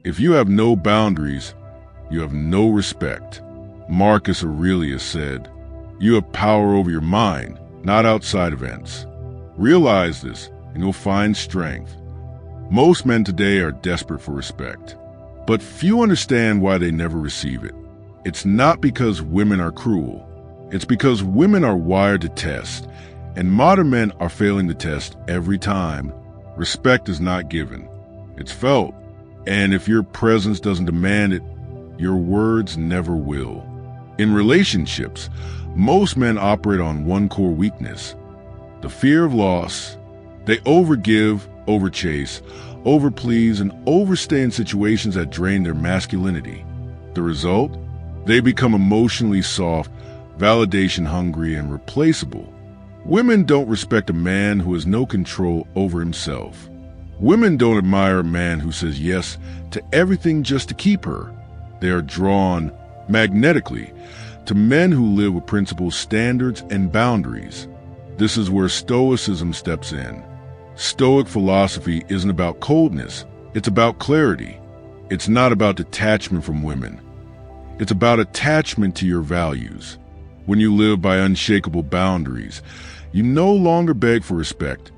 If you have no boundaries, you have no respect. Marcus Aurelius said, "You have power over your mind, not outside events." Realize this, and you'll find strength. Most men today are desperate for respect, but few understand why they never receive it. It's not because women are cruel. It's because women are wired to test, and modern men are failing the test every time. Respect is not given. It's felt, and if your presence doesn't demand it, your words never will. In relationships, most men operate on one core weakness: the fear of loss. They overgive, overchase, overplease, and overstay in situations that drain their masculinity. The result? They become emotionally soft, validation hungry, and replaceable. Women don't respect a man who has no control over himself. Women don't admire a man who says yes to everything just to keep her. They are drawn magnetically to men who live with principles, standards, and boundaries. This is where Stoicism steps in. Stoic philosophy isn't about coldness, it's about clarity. It's not about detachment from women. It's about attachment to your values. When you live by unshakable boundaries, you no longer beg for respect.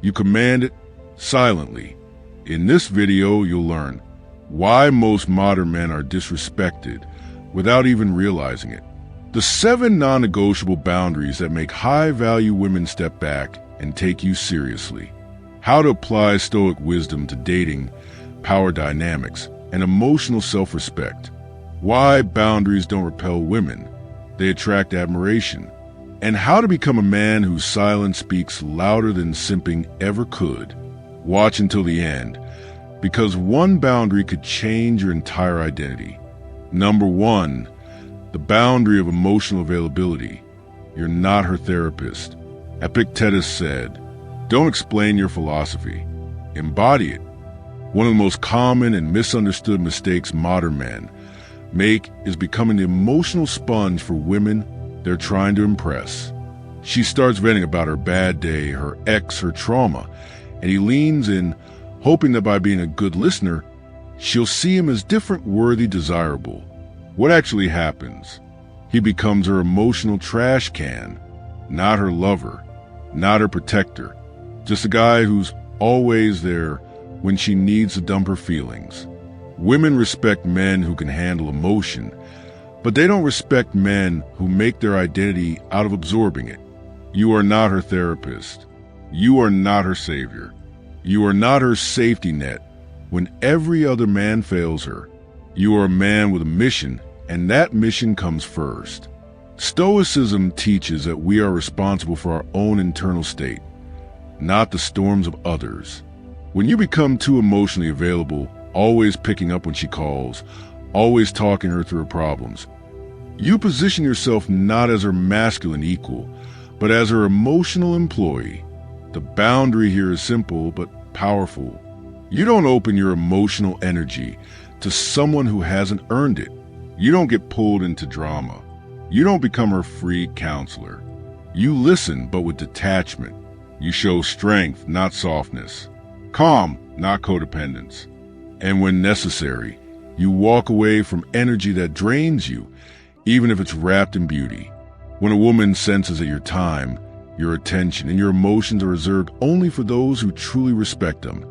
You command it silently. In this video, you'll learn why most modern men are disrespected without even realizing it. The 7 non-negotiable boundaries that make high-value women step back and take you seriously. How to apply Stoic wisdom to dating, power dynamics, and emotional self-respect. Why boundaries don't repel women. They attract admiration. And how to become a man whose silence speaks louder than simping ever could. Watch until the end, because one boundary could change your entire identity. Number 1, the boundary of emotional availability. You're not her therapist. Epictetus said, "Don't explain your philosophy. Embody it." One of the most common and misunderstood mistakes modern men make is becoming the emotional sponge for women they're trying to impress. She starts venting about her bad day, her ex, her trauma, and he leans in, hoping that by being a good listener, she'll see him as different, worthy, desirable. What actually happens? He becomes her emotional trash can, not her lover, not her protector, just a guy who's always there when she needs to dump her feelings. Women respect men who can handle emotion, but they don't respect men who make their identity out of absorbing it. You are not her therapist. You are not her savior. You are not her safety net when every other man fails her. You are a man with a mission, and that mission comes first. Stoicism teaches that we are responsible for our own internal state, not the storms of others. When you become too emotionally available, always picking up when she calls, always talking her through her problems, you position yourself not as her masculine equal, but as her emotional employee. The boundary here is simple but powerful. You don't open your emotional energy to someone who hasn't earned it. You don't get pulled into drama. You don't become her free counselor. You listen, but with detachment. You show strength, not softness. Calm, not codependence. And when necessary, you walk away from energy that drains you, even if it's wrapped in beauty. When a woman senses that your time, your attention, and your emotions are reserved only for those who truly respect them,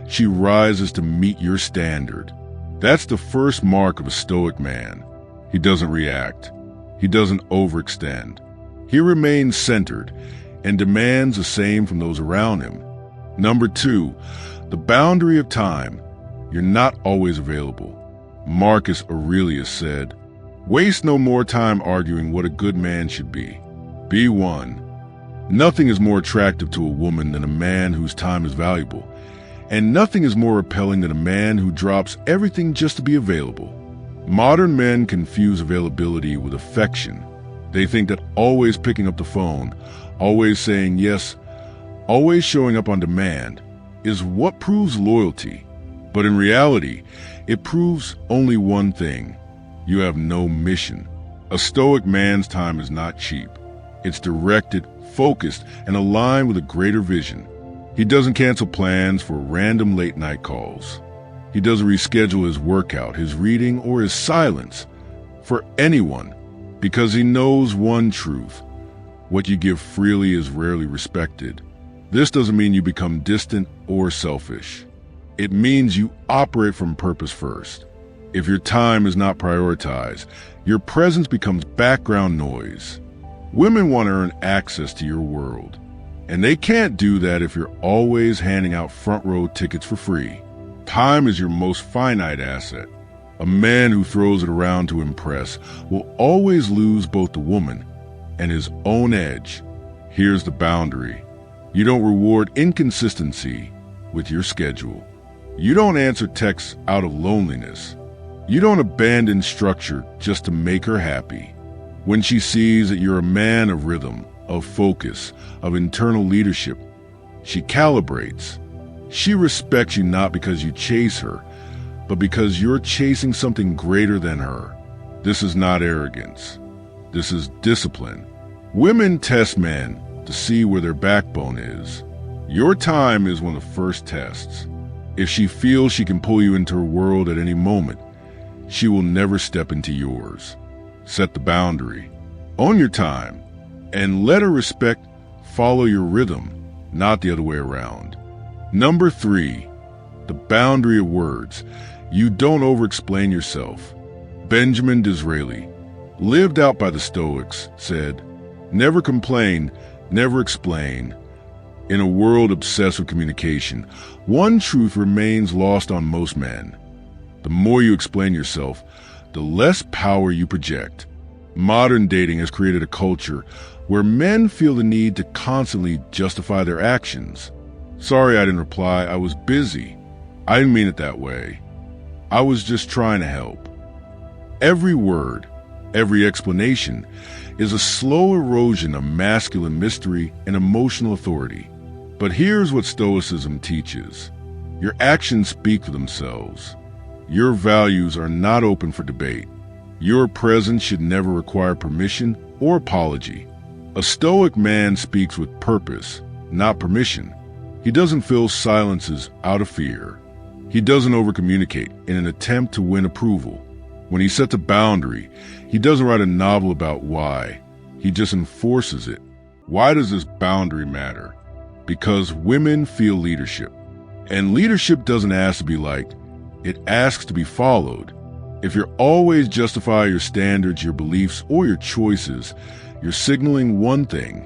she rises to meet your standard. That's the first mark of a Stoic man. He doesn't react. He doesn't overextend. He remains centered and demands the same from those around him. Number 2, the boundary of time. You're not always available. Marcus Aurelius said, "Waste no more time arguing what a good man should be. Be one." Nothing is more attractive to a woman than a man whose time is valuable, and nothing is more repelling than a man who drops everything just to be available. Modern men confuse availability with affection. They think that always picking up the phone, always saying yes, always showing up on demand is what proves loyalty. But in reality, it proves only one thing: you have no mission. A Stoic man's time is not cheap. It's directed, focused, and aligned with a greater vision. He doesn't cancel plans for random late-night calls. He doesn't reschedule his workout, his reading, or his silence for anyone because he knows one truth: what you give freely is rarely respected. This doesn't mean you become distant or selfish. It means you operate from purpose first. If your time is not prioritized, your presence becomes background noise. Women want to earn access to your world, and they can't do that if you're always handing out front row tickets for free. Time is your most finite asset. A man who throws it around to impress will always lose both the woman and his own edge. Here's the boundary. You don't reward inconsistency with your schedule. You don't answer texts out of loneliness. You don't abandon structure just to make her happy. When she sees that you're a man of rhythm, of focus, of internal leadership, she calibrates. She respects you not because you chase her, but because you're chasing something greater than her. This is not arrogance. This is discipline. Women test men to see where their backbone is. Your time is one of the first tests. If she feels she can pull you into her world at any moment, she will never step into yours. Set the boundary. Own your time, and let her respect follow your rhythm, not the other way around. Number 3, the boundary of words. You don't over-explain yourself. Benjamin Disraeli, lived out by the Stoics, said, "Never complain, never explain." In a world obsessed with communication, one truth remains lost on most men. The more you explain yourself, the less power you project. Modern dating has created a culture where men feel the need to constantly justify their actions. "Sorry I didn't reply, I was busy. I didn't mean it that way. I was just trying to help." Every word, every explanation is a slow erosion of masculine mystery and emotional authority. But here's what Stoicism teaches. Your actions speak for themselves. Your values are not open for debate. Your presence should never require permission or apology. A Stoic man speaks with purpose, not permission. He doesn't fill silences out of fear. He doesn't overcommunicate in an attempt to win approval. When he sets a boundary, he doesn't write a novel about why. He just enforces it. Why does this boundary matter? Because women feel leadership. And leadership doesn't ask to be liked, it asks to be followed. If you're always justifying your standards, your beliefs, or your choices, you're signaling one thing: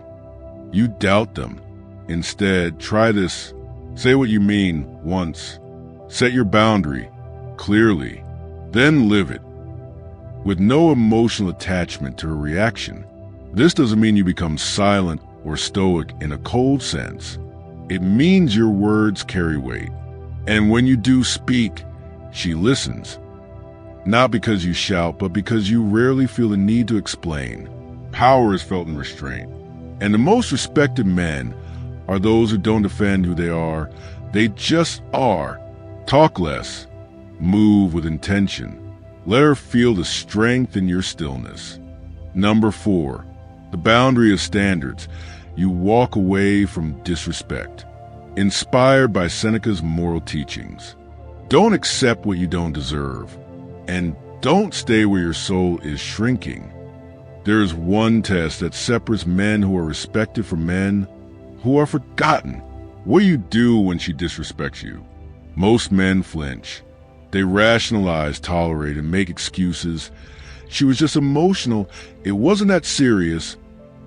you doubt them. Instead, try this. Say what you mean once. Set your boundary clearly, then live it with no emotional attachment to a reaction. This doesn't mean you become silent or stoic in a cold sense. It means your words carry weight. And when you do speak, she listens. Not because you shout, but because you rarely feel the need to explain. Power is felt in restraint. And the most respected men are those who don't defend who they are. They just are. Talk less. Move with intention. Let her feel the strength in your stillness. Number 4, the boundary of standards. You walk away from disrespect. Inspired by Seneca's moral teachings. Don't accept what you don't deserve. And don't stay where your soul is shrinking. There is one test that separates men who are respected from men who are forgotten. What do you do when she disrespects you? Most men flinch. They rationalize, tolerate, and make excuses. She was just emotional. It wasn't that serious.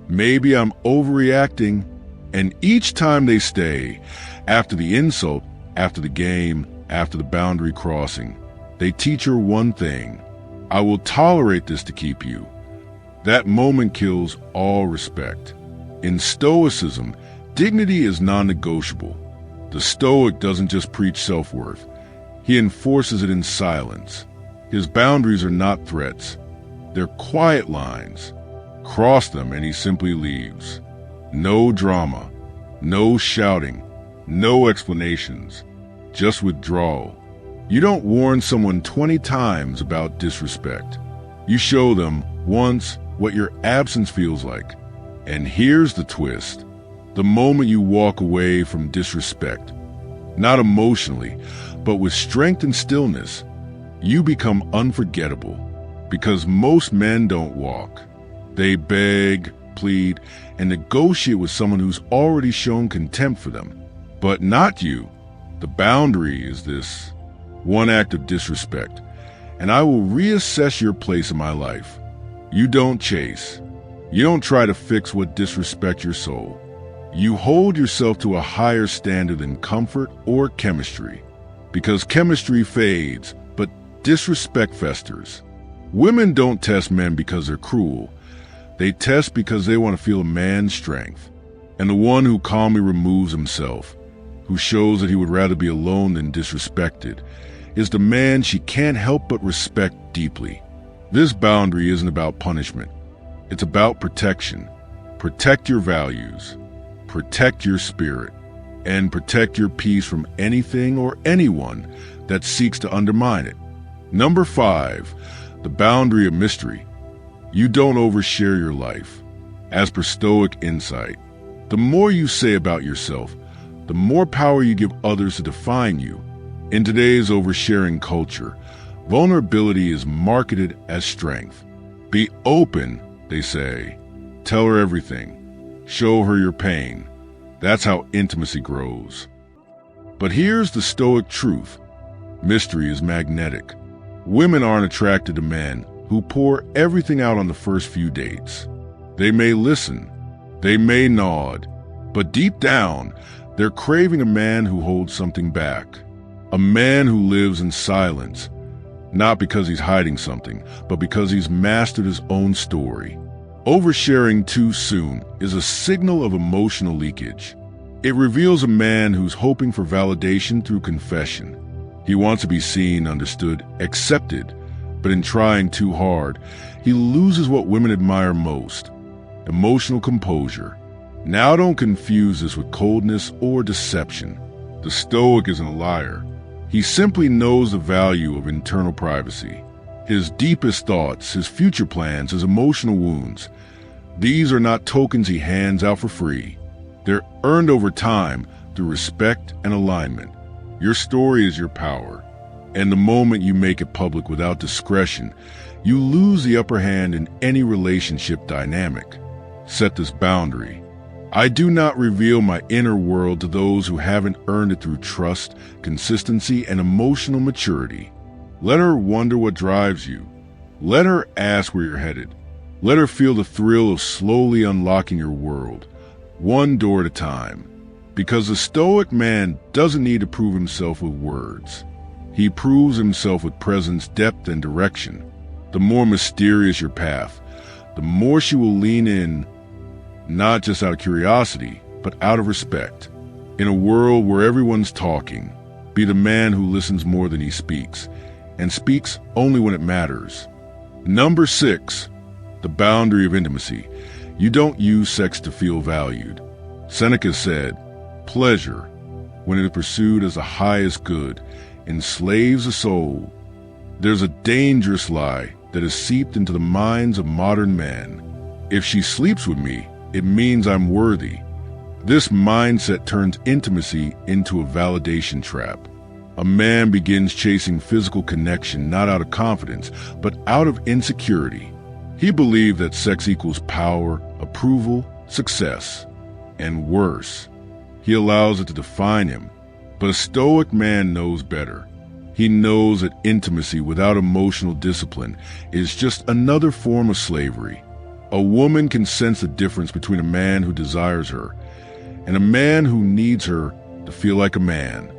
Maybe I'm overreacting. And each time they stay, after the insult, after the game, after the boundary crossing, they teach her one thing: I will tolerate this to keep you. That moment kills all respect. In Stoicism, dignity is non-negotiable. The Stoic doesn't just preach self-worth. He enforces it in silence. His boundaries are not threats. They're quiet lines. Cross them and he simply leaves. No drama, no shouting, no explanations, just withdrawal. You don't warn someone 20 times about disrespect. You show them once what your absence feels like. And here's the twist. The moment you walk away from disrespect, not emotionally, but with strength and stillness, you become unforgettable. Because most men don't walk. They beg, plead, and negotiate with someone who's already shown contempt for them. But not you. The boundary is this one act of disrespect, and I will reassess your place in my life. You don't chase. You don't try to fix what disrespects your soul. You hold yourself to a higher standard than comfort or chemistry. Because chemistry fades, but disrespect festers. Women don't test men because they're cruel. They test because they want to feel a man's strength. And the one who calmly removes himself, who shows that he would rather be alone than disrespected, is the man she can't help but respect deeply. This boundary isn't about punishment. It's about protection. Protect your values, protect your spirit, and protect your peace from anything or anyone that seeks to undermine it. Number 5, the boundary of mystery. You don't overshare your life. As per Stoic insight, the more you say about yourself, the more power you give others to define you. In today's oversharing culture, vulnerability is marketed as strength. Be open, they say. Tell her everything. Show her your pain. That's how intimacy grows. But here's the Stoic truth. Mystery is magnetic. Women aren't attracted to men who pour everything out on the first few dates. They may listen, they may nod, but deep down, they're craving a man who holds something back. A man who lives in silence, not because he's hiding something, but because he's mastered his own story. Oversharing too soon is a signal of emotional leakage. It reveals a man who's hoping for validation through confession. He wants to be seen, understood, accepted, but in trying too hard, he loses what women admire most: emotional composure. Now don't confuse this with coldness or deception. The Stoic isn't a liar. He simply knows the value of internal privacy. His deepest thoughts, his future plans, his emotional wounds. These are not tokens he hands out for free. They're earned over time through respect and alignment. Your story is your power, and the moment you make it public without discretion, you lose the upper hand in any relationship dynamic. Set this boundary. I do not reveal my inner world to those who haven't earned it through trust, consistency, and emotional maturity. Let her wonder what drives you. Let her ask where you're headed. Let her feel the thrill of slowly unlocking your world, one door at a time. Because the Stoic man doesn't need to prove himself with words. He proves himself with presence, depth, and direction. The more mysterious your path, the more she will lean in, not just out of curiosity, but out of respect. In a world where everyone's talking, be the man who listens more than he speaks, and speaks only when it matters. Number 6, the boundary of intimacy. You don't use sex to feel valued. Seneca said, "Pleasure, when it is pursued as the highest good, enslaves the soul." There's a dangerous lie that has seeped into the minds of modern men. If she sleeps with me, it means I'm worthy. This mindset turns intimacy into a validation trap. A man begins chasing physical connection not out of confidence, but out of insecurity. He believed that sex equals power, approval, success, and worse, he allows it to define him. But a Stoic man knows better. He knows that intimacy without emotional discipline is just another form of slavery. A woman can sense the difference between a man who desires her and a man who needs her to feel like a man.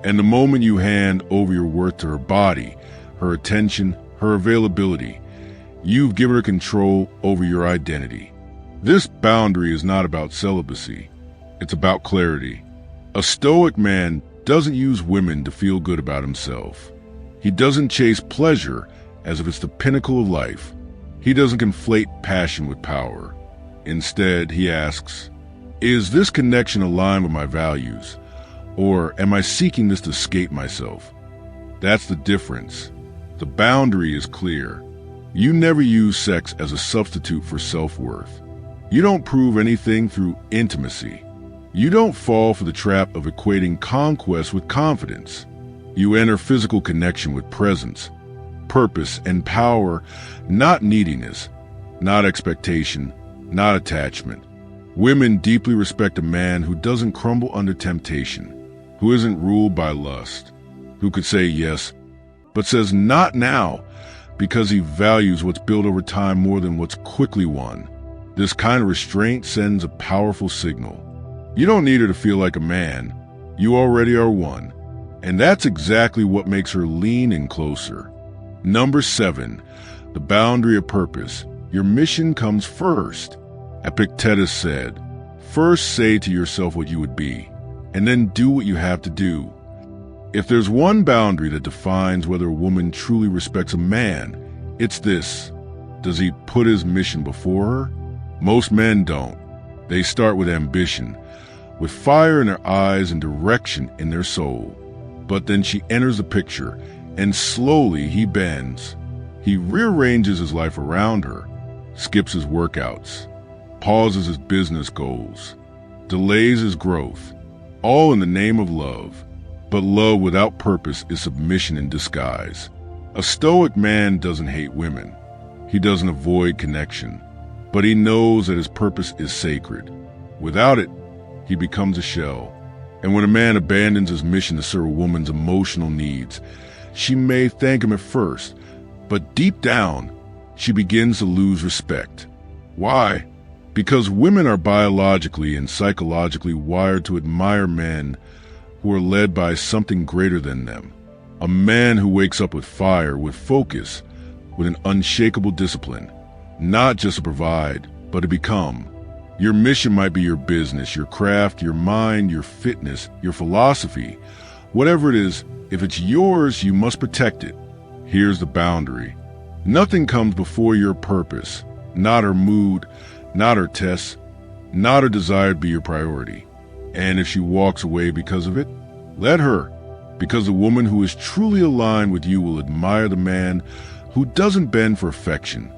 And the moment you hand over your worth to her body, her attention, her availability, you've given her control over your identity. This boundary is not about celibacy. It's about clarity. A Stoic man doesn't use women to feel good about himself. He doesn't chase pleasure as if it's the pinnacle of life. He doesn't conflate passion with power. Instead, he asks, is this connection aligned with my values? Or am I seeking this to escape myself? That's the difference. The boundary is clear. You never use sex as a substitute for self-worth. You don't prove anything through intimacy. You don't fall for the trap of equating conquest with confidence. You enter physical connection with presence, purpose, and power, not neediness, not expectation, not attachment. Women deeply respect a man who doesn't crumble under temptation, who isn't ruled by lust, who could say yes, but says not now because he values what's built over time more than what's quickly won. This kind of restraint sends a powerful signal. You don't need her to feel like a man. You already are one. And that's exactly what makes her lean in closer. Number 7, the boundary of purpose. Your mission comes first. Epictetus said, first say to yourself what you would be, and then do what you have to do. If there's one boundary that defines whether a woman truly respects a man, it's this. Does he put his mission before her? Most men don't. They start with ambition, with fire in their eyes and direction in their soul. But then she enters the picture, and slowly he bends. He rearranges his life around her, skips his workouts, pauses his business goals, delays his growth, all in the name of love. But love without purpose is submission in disguise. A Stoic man doesn't hate women. He doesn't avoid connection, but he knows that his purpose is sacred. Without it, he becomes a shell. And when a man abandons his mission to serve a woman's emotional needs, she may thank him at first, but deep down, she begins to lose respect. Why? Because women are biologically and psychologically wired to admire men who are led by something greater than them. A man who wakes up with fire, with focus, with an unshakable discipline, not just to provide, but to become. Your mission might be your business, your craft, your mind, your fitness, your philosophy. Whatever it is, if it's yours, you must protect it. Here's the boundary. Nothing comes before your purpose, not her mood, not her tests, not her desire to be your priority. And if she walks away because of it, let her, because the woman who is truly aligned with you will admire the man who doesn't bend for affection,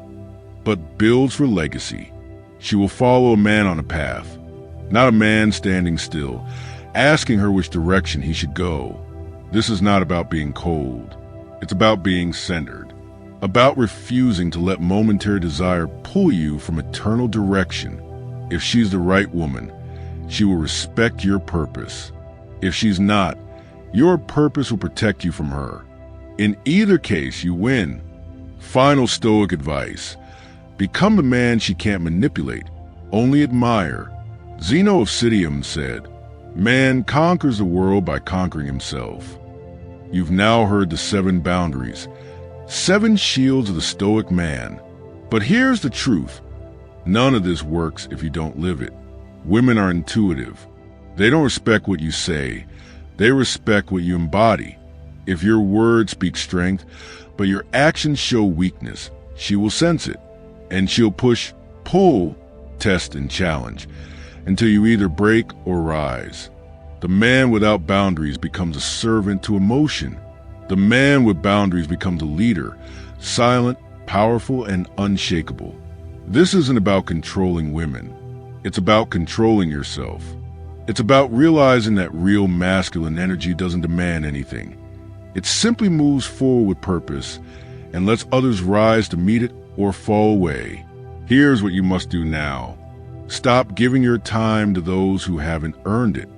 but builds for legacy. She will follow a man on a path, not a man standing still, asking her which direction he should go. This is not about being cold. It's about being centered, about refusing to let momentary desire pull you from eternal direction. If she's the right woman, she will respect your purpose. If she's not, your purpose will protect you from her. In either case, you win. Final Stoic advice. Become the man she can't manipulate, only admire. Zeno of Citium said, man conquers the world by conquering himself. You've now heard the 7 boundaries, 7 shields of the Stoic man. But here's the truth. None of this works if you don't live it. Women are intuitive. They don't respect what you say. They respect what you embody. If your words speak strength, but your actions show weakness, she will sense it. And she'll push, pull, test, and challenge until you either break or rise. The man without boundaries becomes a servant to emotion. The man with boundaries becomes a leader, silent, powerful, and unshakable. This isn't about controlling women. It's about controlling yourself. It's about realizing that real masculine energy doesn't demand anything. It simply moves forward with purpose and lets others rise to meet it or fall away. Here's what you must do now. Stop giving your time to those who haven't earned it.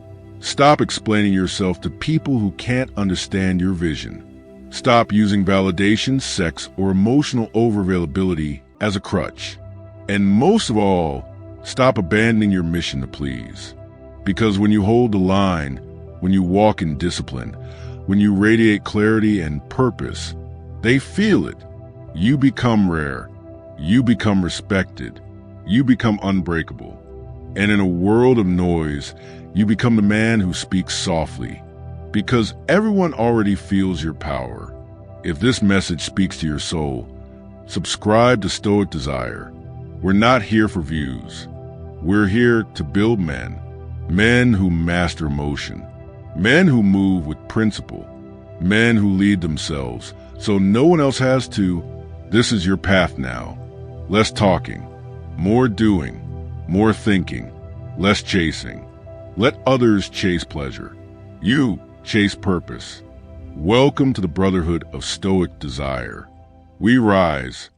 Stop explaining yourself to people who can't understand your vision. Stop using validation, sex, or emotional overavailability as a crutch. And most of all, stop abandoning your mission to please. Because when you hold the line, when you walk in discipline, when you radiate clarity and purpose, they feel it. You become rare. You become respected. You become unbreakable. And in a world of noise, you become the man who speaks softly. Because everyone already feels your power. If this message speaks to your soul, subscribe to Stoic Desire. We're not here for views. We're here to build men. Men who master emotion. Men who move with principle. Men who lead themselves so no one else has to. This is your path now. Less talking, more doing, more thinking, less chasing. Let others chase pleasure. You chase purpose. Welcome to the brotherhood of Stoic desire. We rise